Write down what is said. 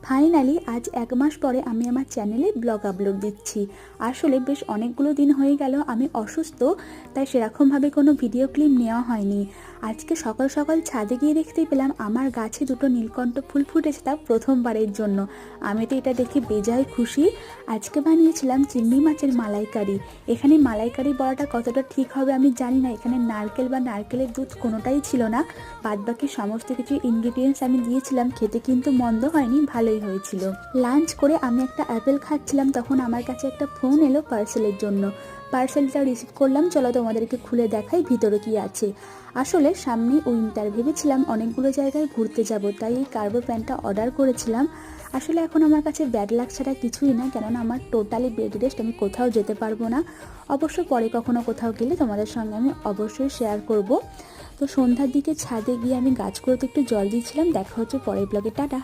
Finally আজ 1 মাস পরে আমি আমার চ্যানেলে ব্লগ আপলোড দিচ্ছি। আসলে বেশ অনেকগুলো দিন হয়ে গেল আমি অসুস্থ, তাই সেরকমভাবে কোনো ভিডিও ক্লিপ নেওয়া হয়নি। আজকে সকাল সকাল ছাদে গিয়ে দেখতে পেলাম আমার গাছে দুটো নীলকণ্ঠ ফুল ফুটেছে, তা প্রথমবারের জন্য। আমি তো এটা দেখে বেজায় খুশি। আজকে বানিয়েছিলাম চিংড়ি মাছের মালাইকারি। এখানে মালাইকারি বলাটা কতটা ঠিক হবে আমি জানি না, এখানে নারকেল বা নারকেলের দুধ কোনোটাই ছিল না। বাদবাকি সমস্ত কিছু ইনগ্রিডিয়েন্টস আমি দিয়েছিলাম, খেতে কিন্তু মন্দ হয়নি, ভালোই হয়েছিল। লাঞ্চ করে আমি একটা অ্যাপেল খাচ্ছিলাম, তখন আমার কাছে একটা ফোন এলো পার্সেলের জন্য। পার্সেলটা রিসিভ করলাম, চলো তোমাদেরকে খুলে দেখাই ভিতরে কি আছে। আসলে সামনেই উইন্টার, ভেবেছিলাম অনেকগুলো জায়গায় ঘুরতে যাব, তাই এই কার্গো প্যান্টটা অর্ডার করেছিলাম। আসলে এখন আমার কাছে ব্যাড লাক ছাড়া কিছুই না, কেননা আমার টোটালি বেড রেস্ট, আমি কোথাও যেতে পারবো না। অবশ্য পরে কখনো কোথাও গেলে তোমাদের সঙ্গে আমি অবশ্যই শেয়ার করব। তো সন্ধ্যার দিকে ছাদে গিয়ে আমি গাছগুলোতে একটু জল দিচ্ছিলাম। দেখা হচ্ছে পরের ব্লগে, টাটা।